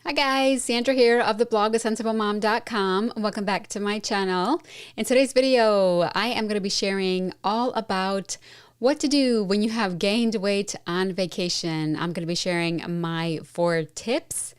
Hi guys, Sandra here of the blog thesensiblemom.com. Welcome back to my channel. In today's video, I am going to be sharing all about what to do when you have gained weight on vacation. I'm going to be sharing my 4 tips.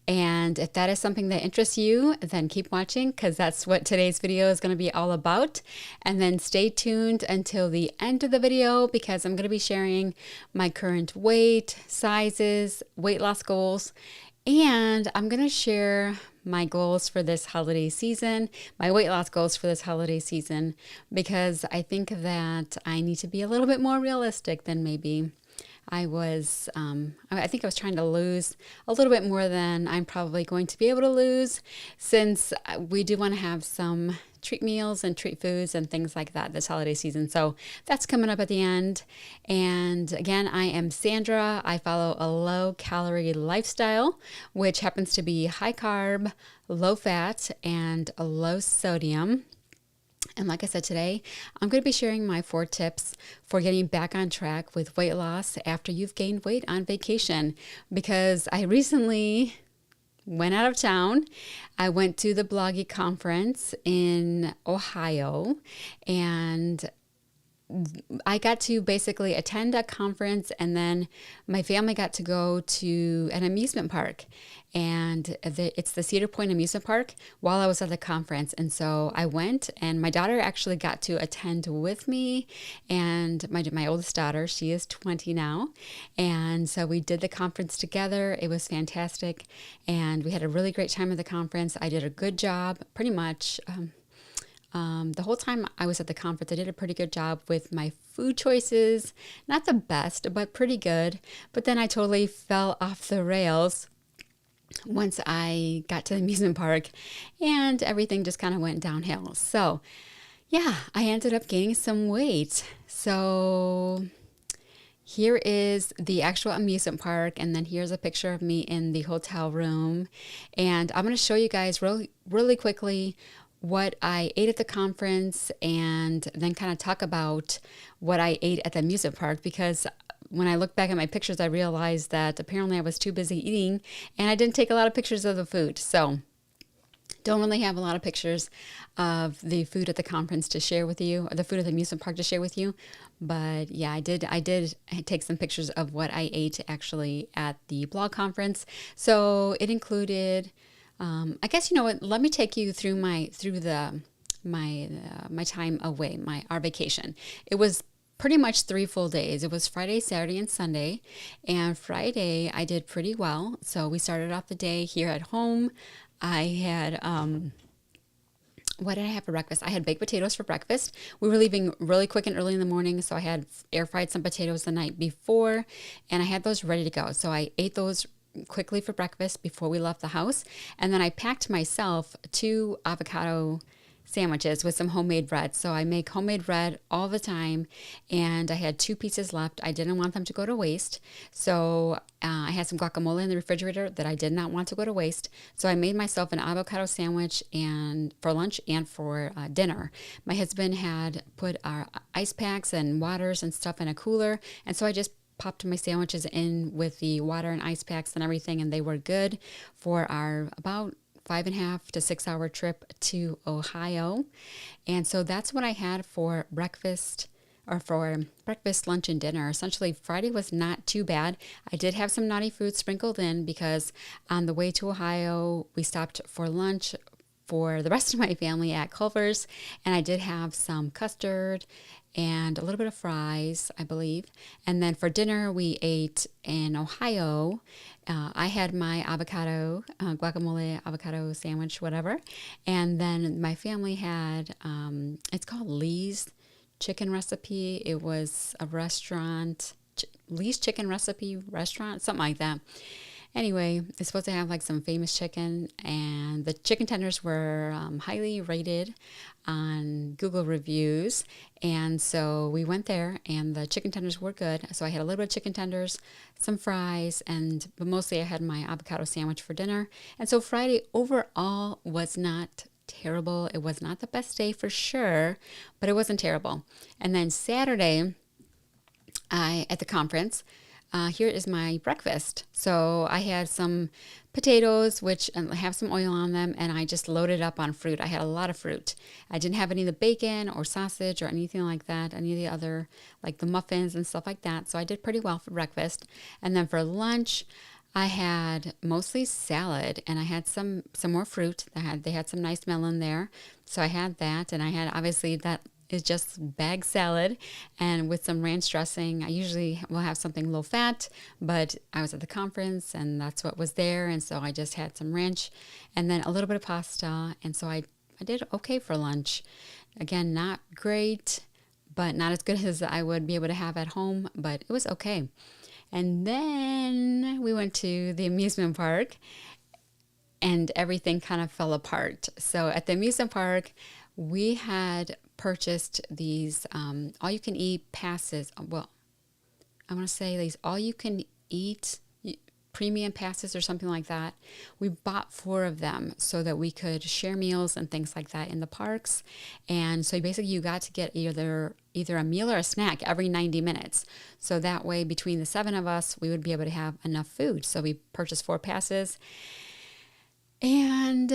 And if that is something that interests you, then keep watching because that's what today's video is going to be all about. And then stay tuned until the end of the video because I'm going to be sharing my current weight, sizes, weight loss goals, and I'm going to share my goals for this holiday season, my weight loss goals for this holiday season, because I think that I need to be a little bit more realistic than maybe I was. I think I was trying to lose a little bit more than I'm probably going to be able to lose, since we do want to have some treat meals and treat foods and things like that this holiday season. So that's coming up at the end. And again, I am Sandra. I follow a low calorie lifestyle, which happens to be high carb, low fat, and low sodium. And like I said, today, I'm going to be sharing my 4 tips for getting back on track with weight loss after you've gained weight on vacation, because I recently went out of town. I went to the Bloggy Conference in Ohio, and I got to basically attend a conference, and then my family got to go to an amusement park, and it's the Cedar Point Amusement Park while I was at the conference. And so I went, and my daughter actually got to attend with me, and my oldest daughter, she is 20 now, and so we did the conference together. It was fantastic, and we had a really great time at the conference. I did a good job, pretty much. The whole time I was at the conference, I did a pretty good job with my food choices. Not the best, but pretty good. But then I totally fell off the rails once I got to the amusement park, and everything just kind of went downhill. So yeah, I ended up gaining some weight. So here is the actual amusement park, and then here's a picture of me in the hotel room. And I'm going to show you guys really quickly what I ate at the conference, and then kind of talk about what I ate at the amusement park, because when I look back at my pictures, I realized that apparently I was too busy eating and I didn't take a lot of pictures of the food. So don't really have a lot of pictures of the food at the conference to share with you, or the food at the amusement park to share with you. But yeah, I did take some pictures of what I ate actually at the blog conference. So it included, I guess, you know what, let me take you through my time away, our vacation. It was pretty much 3 full days. It was Friday, Saturday, and Sunday. And Friday I did pretty well. So we started off the day here at home. I had what did I have for breakfast? I had baked potatoes for breakfast. We were leaving really quick and early in the morning, so I had air fried some potatoes the night before, and I had those ready to go. So I ate those quickly for breakfast before we left the house. And then I packed myself 2 avocado sandwiches with some homemade bread. So I make homemade bread all the time, and I had 2 pieces left. I didn't want them to go to waste. So I had some guacamole in the refrigerator that I did not want to go to waste. So I made myself an avocado sandwich and for lunch and for dinner. My husband had put our ice packs and waters and stuff in a cooler, and so I just popped my sandwiches in with the water and ice packs and everything, and they were good for our about 5.5 to 6 hour trip to Ohio. And so that's what I had for breakfast, lunch, and dinner. Essentially, Friday was not too bad. I did have some naughty food sprinkled in because on the way to Ohio, we stopped for lunch for the rest of my family at Culver's, and I did have some custard and a little bit of fries, I believe. And then for dinner, we ate in Ohio. I had my avocado, guacamole avocado sandwich, whatever. And then my family had, it's called Lee's Chicken Recipe. It was a restaurant, Lee's Chicken Recipe restaurant, something like that. Anyway, it's supposed to have like some famous chicken, and the chicken tenders were highly rated on Google reviews. And so we went there, and the chicken tenders were good. So I had a little bit of chicken tenders, some fries, but mostly I had my avocado sandwich for dinner. And so Friday overall was not terrible. It was not the best day for sure, but it wasn't terrible. And then Saturday, at the conference, here is my breakfast. So I had some potatoes, which have some oil on them, and I just loaded up on fruit. I had a lot of fruit. I didn't have any of the bacon or sausage or anything like that, any of the other, like the muffins and stuff like that. So I did pretty well for breakfast. And then for lunch, I had mostly salad, and I had some more fruit. They had some nice melon there, so I had that, and I had obviously that is just bag salad and with some ranch dressing. I usually will have something low fat, but I was at the conference and that's what was there, and so I just had some ranch and then a little bit of pasta, and so I did okay for lunch. Again, not great, but not as good as I would be able to have at home, but it was okay. And then we went to the amusement park and everything kind of fell apart. So at the amusement park, we had purchased these all-you-can-eat passes. Well, I want to say these all-you-can-eat premium passes or something like that. We bought 4 of them so that we could share meals and things like that in the parks. And so basically you got to get either a meal or a snack every 90 minutes. So that way between the 7 of us, we would be able to have enough food. So we purchased 4 passes. And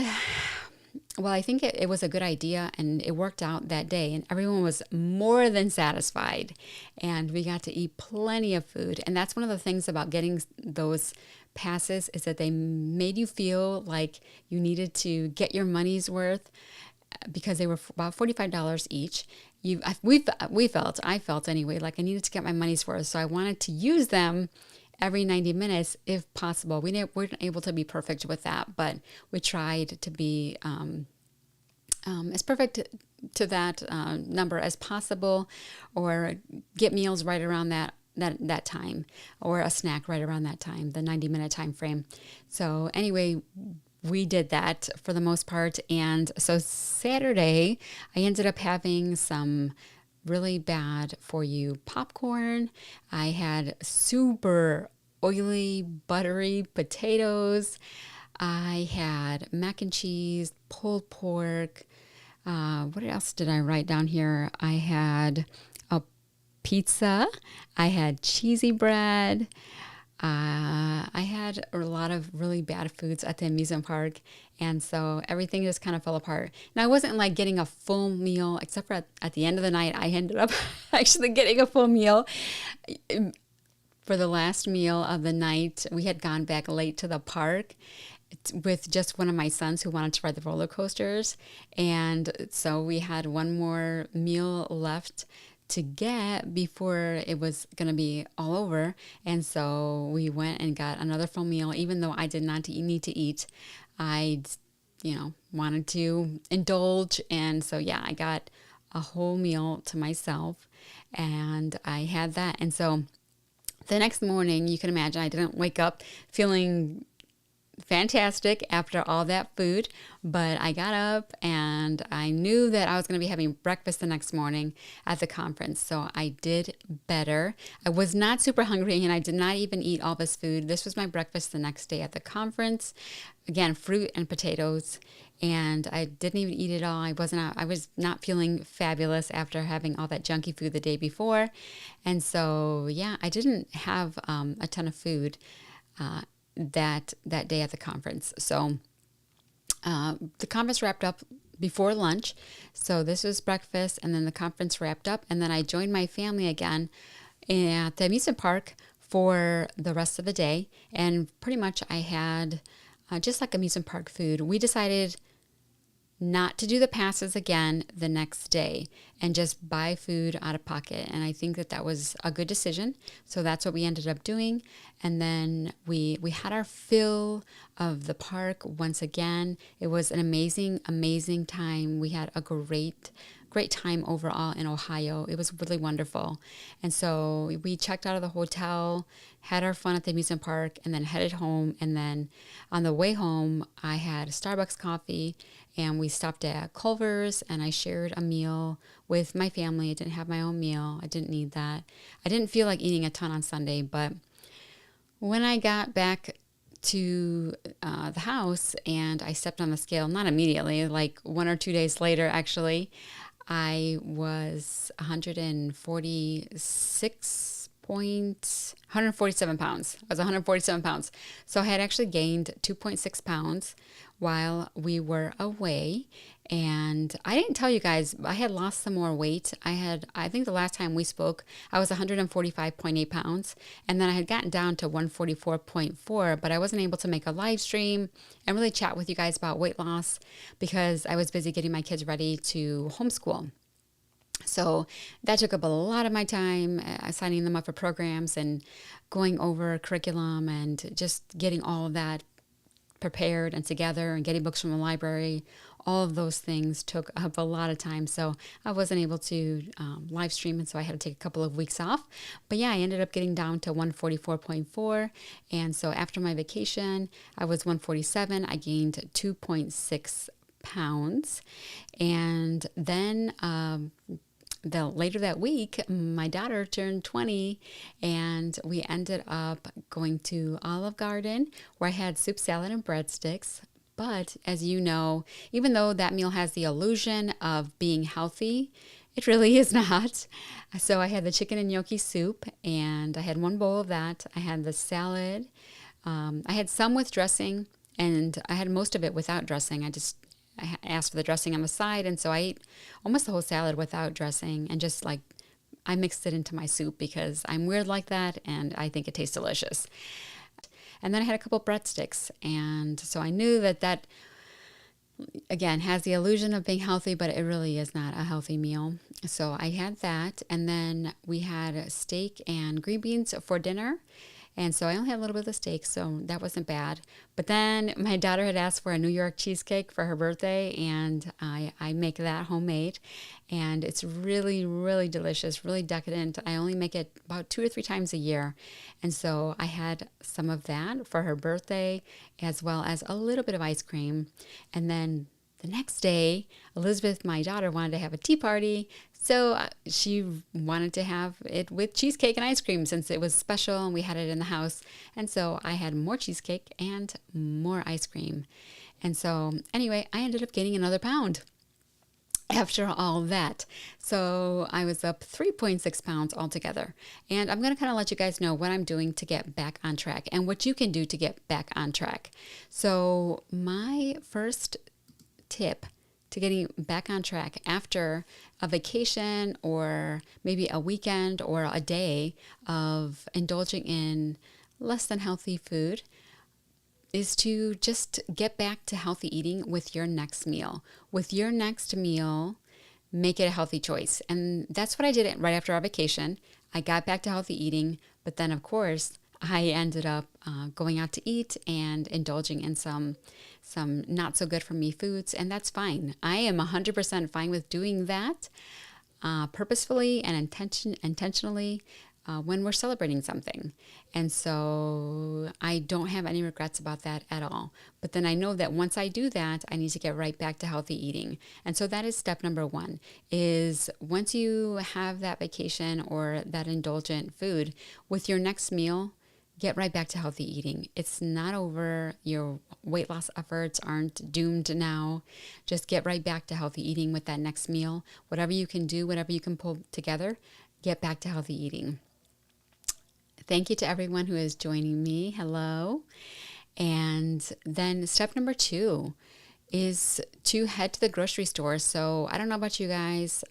well, I think it was a good idea and it worked out that day, and everyone was more than satisfied, and we got to eat plenty of food. And that's one of the things about getting those passes, is that they made you feel like you needed to get your money's worth, because they were about $45 each. I felt anyway, like I needed to get my money's worth. So I wanted to use them every 90 minutes if possible. We weren't able to be perfect with that, but we tried to be as perfect to that number as possible, or get meals right around that time, or a snack right around that time, the 90-minute time frame. So anyway, we did that for the most part. And so Saturday, I ended up having some really bad for you popcorn. I had super oily, buttery potatoes. I had mac and cheese, pulled pork. What else did I write down here? I had a pizza. I had cheesy bread. I had a lot of really bad foods at the amusement park, and so everything just kind of fell apart. Now, I wasn't like getting a full meal, except for at the end of the night, I ended up actually getting a full meal. For the last meal of the night, we had gone back late to the park with just one of my sons who wanted to ride the roller coasters, and so we had one more meal left to get before it was going to be all over. And so we went and got another full meal, even though I did not need to eat. I, wanted to indulge. And so, yeah, I got a whole meal to myself, and I had that. And so the next morning, you can imagine, I didn't wake up feeling fantastic after all that food, but I got up and I knew that I was going to be having breakfast the next morning at the conference, so I did better. I was not super hungry, and I did not even eat all this food. This was my breakfast the next day at the conference. Again, fruit and potatoes, and I didn't even eat it all. I was not feeling fabulous after having all that junky food the day before, and so yeah, I didn't have a ton of food that day at the conference. So the conference wrapped up before lunch. So this was breakfast, and then the conference wrapped up, and then I joined my family again at the amusement park for the rest of the day. And pretty much I had just like amusement park food. We decided not to do the passes again the next day and just buy food out of pocket. And I think that was a good decision. So that's what we ended up doing. And then we had our fill of the park once again. It was an amazing time. We had a great time overall in Ohio. It was really wonderful. And so we checked out of the hotel, had our fun at the amusement park, and then headed home. And then on the way home, I had a Starbucks coffee, and we stopped at Culver's, and I shared a meal with my family. I didn't have my own meal. I didn't need that. I didn't feel like eating a ton on Sunday, but when I got back to the house and I stepped on the scale, not immediately, like 1 or 2 days later, actually, I was 146 147 pounds. I was 147 pounds. So I had actually gained 2.6 pounds while we were away. And I didn't tell you guys, I had lost some more weight. I think the last time we spoke, I was 145.8 pounds. And then I had gotten down to 144.4, but I wasn't able to make a live stream and really chat with you guys about weight loss because I was busy getting my kids ready to homeschool. So that took up a lot of my time, signing them up for programs and going over curriculum and just getting all of that prepared and together and getting books from the library. All of those things took up a lot of time. So I wasn't able to live stream, and so I had to take a couple of weeks off. But yeah, I ended up getting down to 144.4. And so after my vacation, I was 147. I gained 2.6 pounds. And then later that week, my daughter turned 20, and we ended up going to Olive Garden where I had soup, salad, and breadsticks. But as you know, even though that meal has the illusion of being healthy, it really is not. So I had the chicken and gnocchi soup, and I had one bowl of that. I had the salad. I had some with dressing, and I had most of it without dressing. I asked for the dressing on the side, and so I ate almost the whole salad without dressing, and just like I mixed it into my soup because I'm weird like that, and I think it tastes delicious. And then I had a couple breadsticks, and so I knew that again has the illusion of being healthy, but it really is not a healthy meal. So I had that, and then we had steak and green beans for dinner. And so I only had a little bit of the steak, so that wasn't bad. But then my daughter had asked for a New York cheesecake for her birthday, and I make that homemade. And it's really, really delicious, really decadent. I only make it about 2 or 3 times a year. And so I had some of that for her birthday, as well as a little bit of ice cream. And then the next day, Elizabeth, my daughter, wanted to have a tea party. So she wanted to have it with cheesecake and ice cream since it was special and we had it in the house. And so I had more cheesecake and more ice cream. And so anyway, I ended up gaining another pound after all that. So I was up 3.6 pounds altogether. And I'm going to kind of let you guys know what I'm doing to get back on track and what you can do to get back on track. So my first tip to getting back on track after a vacation or maybe a weekend or a day of indulging in less than healthy food is to just get back to healthy eating with your next meal. With your next meal, make it a healthy choice. And that's what I did right after our vacation. I got back to healthy eating, but then of course I ended up going out to eat and indulging in some not so good for me foods, and that's fine. I am 100% fine with doing that purposefully and intentionally when we're celebrating something. And so I don't have any regrets about that at all. But then I know that once I do that, I need to get right back to healthy eating. And so that is step number 1, is once you have that vacation or that indulgent food, with your next meal, get right back to healthy eating. It's not over. Your weight loss efforts aren't doomed now. Just get right back to healthy eating with that next meal. Whatever you can do, whatever you can pull together, get back to healthy eating. Thank you to everyone who is joining me. Hello. And then step number 2 is to head to the grocery store. So I don't know about you guys,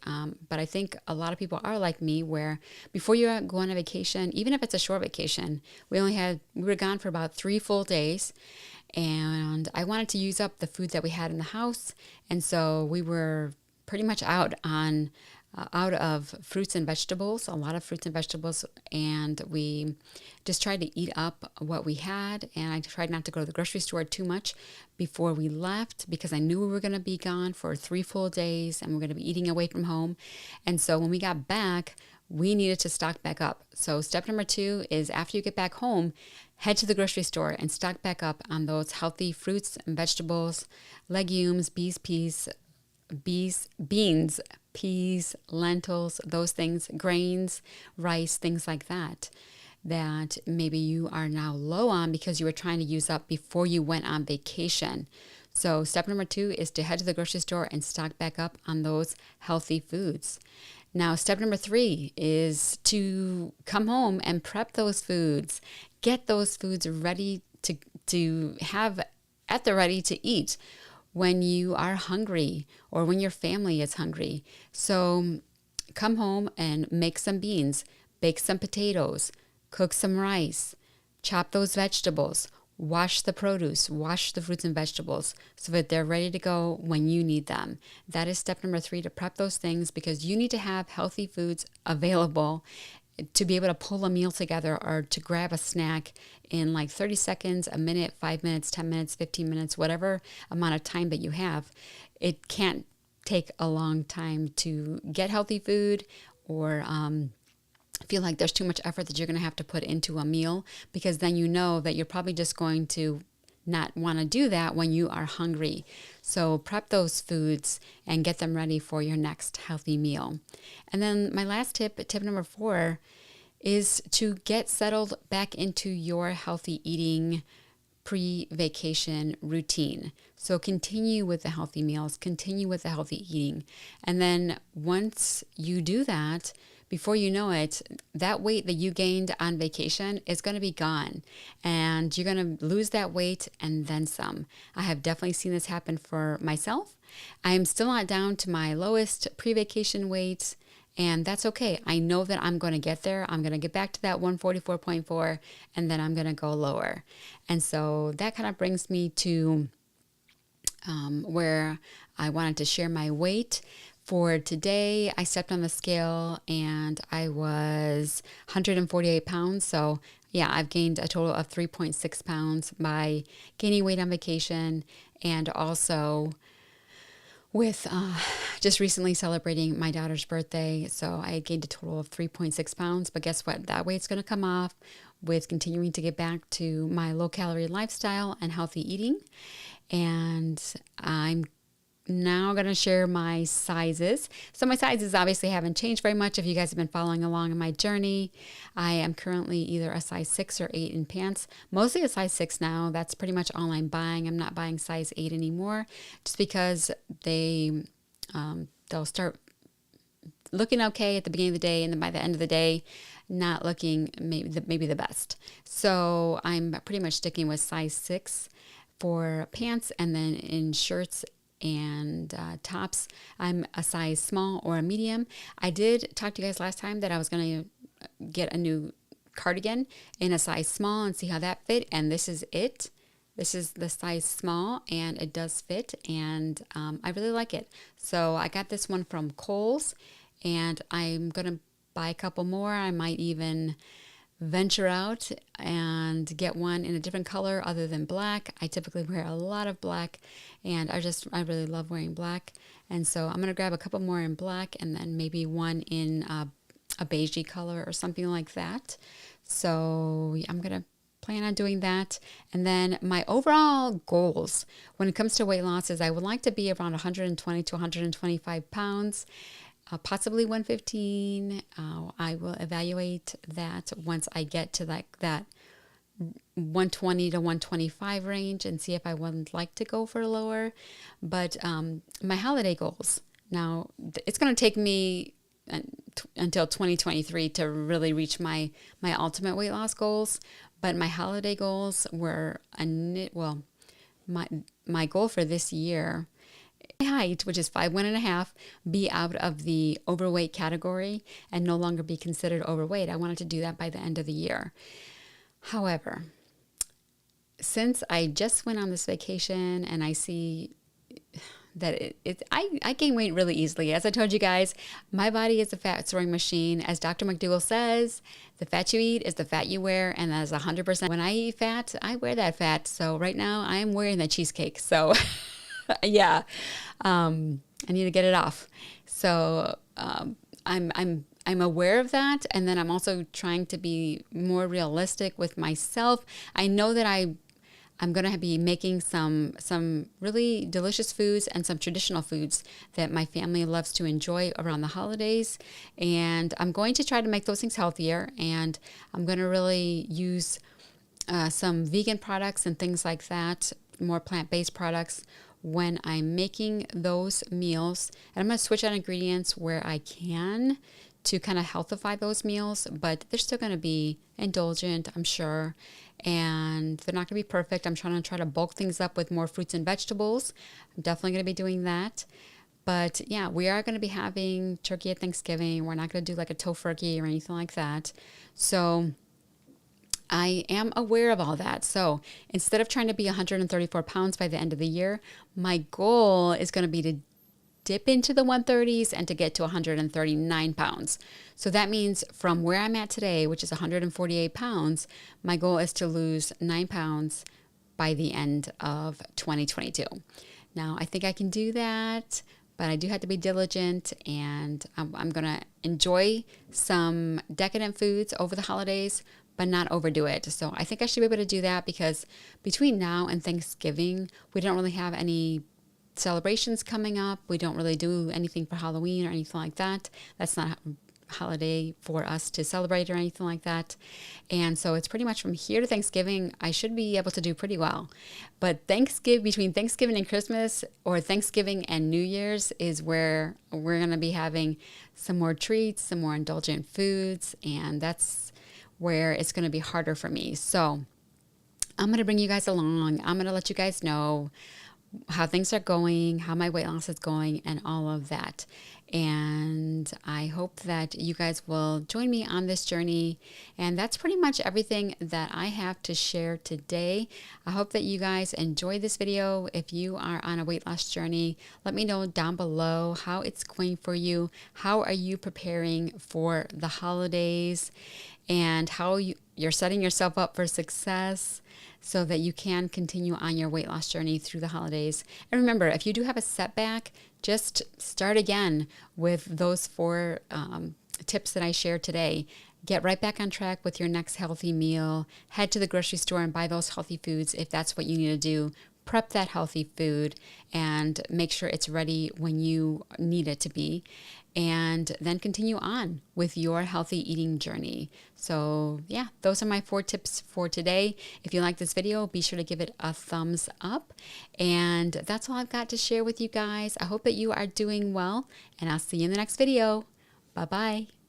but I think a lot of people are like me, where before you go on a vacation, even if it's a short vacation, we were gone for about 3 full days, and I wanted to use up the food that we had in the house. And so we were pretty much out of fruits and vegetables, a lot of fruits and vegetables, and we just tried to eat up what we had. And I tried not to go to the grocery store too much before we left because I knew we were going to be gone for 3 full days and we're going to be eating away from home. And so when we got back, we needed to stock back up. So step number 2 is after you get back home, head to the grocery store and stock back up on those healthy fruits and vegetables, legumes, beans, peas, lentils, those things, grains, rice, things like that maybe you are now low on because you were trying to use up before you went on vacation. So step number 2 is to head to the grocery store and stock back up on those healthy foods. Now, step number 3 is to come home and prep those foods. Get those foods ready to have at the ready to eat when you are hungry or when your family is hungry. So come home and make some beans, bake some potatoes, cook some rice, chop those vegetables, wash the produce, wash the fruits and vegetables so that they're ready to go when you need them. That is step number 3, to prep those things, because you need to have healthy foods available to be able to pull a meal together or to grab a snack in like 30 seconds, a minute, 5 minutes, 10 minutes, 15 minutes, whatever amount of time that you have. It can't take a long time to get healthy food or feel like there's too much effort that you're going to have to put into a meal, because then you know that you're probably just going to not want to do that when you are hungry. So prep those foods and get them ready for your next healthy meal. And then my last tip number 4, is to get settled back into your healthy eating pre-vacation routine. So continue with the healthy meals, continue with the healthy eating. And then once you do that, before you know it, that weight that you gained on vacation is going to be gone, and you're going to lose that weight and then some. I have definitely seen this happen for myself. I am still not down to my lowest pre-vacation weight, and that's okay. I know that I'm going to get there. I'm going to get back to that 144.4, and then I'm going to go lower. And so that kind of brings me to where I wanted to share my weight. For today, I stepped on the scale and I was 148 pounds. So yeah, I've gained a total of 3.6 pounds by gaining weight on vacation, and also with just recently celebrating my daughter's birthday. So I gained a total of 3.6 pounds. But guess what? That weight's going to come off with continuing to get back to my low-calorie lifestyle and healthy eating. And I'm now going to share my sizes. So my sizes obviously haven't changed very much if you guys have been following along in my journey. I am currently either a size 6 or 8 in pants. Mostly a size 6 now. That's pretty much all I'm buying. I'm not buying size 8 anymore, just because they'll start looking okay at the beginning of the day, and then by the end of the day, not looking maybe the best. So I'm pretty much sticking with size 6 for pants, and then in shirts and tops, I'm a size small or a medium. I did talk to you guys last time that I was going to get a new cardigan in a size small and see how that fit, and this is it. This is the size small, and it does fit, and I really like it. So I got this one from Kohl's, and I'm going to buy a couple more. I might even venture out and get one in a different color other than black. I typically wear a lot of black, and I really love wearing black. And so I'm going to grab a couple more in black, and then maybe one in a beigey color or something like that. So I'm going to plan on doing that. And then my overall goals when it comes to weight loss is I would like to be around 120 to 125 pounds. Possibly 115. I will evaluate that once I get to like that 120 to 125 range and see if I would like to go for lower. But my holiday goals, now it's going to take me until 2023 to really reach my ultimate weight loss goals. But my holiday goals were, my goal for this year, height, which is 5'1.5", be out of the overweight category and no longer be considered overweight. I wanted to do that by the end of the year. However, since I just went on this vacation and I see that I gain weight really easily. As I told you guys, my body is a fat storing machine. As Dr. McDougall says, the fat you eat is the fat you wear, and that is 100%. When I eat fat, I wear that fat. So right now I'm wearing that cheesecake. So yeah, I need to get it off. So I'm aware of that, and then I'm also trying to be more realistic with myself. I know that I'm going to be making some really delicious foods and some traditional foods that my family loves to enjoy around the holidays, and I'm going to try to make those things healthier, and I'm going to really use some vegan products and things like that, more plant-based products, when I'm making those meals. And I'm going to switch out ingredients where I can to kind of healthify those meals, but they're still going to be indulgent, I'm sure, and they're not going to be perfect. I'm trying to bulk things up with more fruits and vegetables. I'm definitely going to be doing that. But yeah, we are going to be having turkey at Thanksgiving. We're not going to do like a tofurkey or anything like that. So I am aware of all that. So instead of trying to be 134 pounds by the end of the year, my goal is going to be to dip into the 130s and to get to 139 pounds. So that means from where I'm at today, which is 148 pounds, my goal is to lose 9 pounds by the end of 2022. Now, I think I can do that, but I do have to be diligent, and I'm going to enjoy some decadent foods over the holidays, but not overdo it. So I think I should be able to do that, because between now and Thanksgiving, we don't really have any celebrations coming up. We don't really do anything for Halloween or anything like that. That's not a holiday for us to celebrate or anything like that. And so it's pretty much from here to Thanksgiving, I should be able to do pretty well. But between Thanksgiving and Christmas, or Thanksgiving and New Year's, is where we're going to be having some more treats, some more indulgent foods, and that's where it's going to be harder for me. So I'm going to bring you guys along. I'm going to let you guys know how things are going, how my weight loss is going, and all of that. And I hope that you guys will join me on this journey. And that's pretty much everything that I have to share today. I hope that you guys enjoy this video. If you are on a weight loss journey, let me know down below how it's going for you. How are you preparing for the holidays, and how you're setting yourself up for success so that you can continue on your weight loss journey through the holidays. And remember, if you do have a setback, just start again with those 4 tips that I shared today. Get right back on track with your next healthy meal. Head to the grocery store and buy those healthy foods if that's what you need to do. Prep that healthy food and make sure it's ready when you need it to be. And then continue on with your healthy eating journey. So yeah, those are my 4 tips for today. If you like this video, be sure to give it a thumbs up. And that's all I've got to share with you guys. I hope that you are doing well, and I'll see you in the next video. Bye-bye.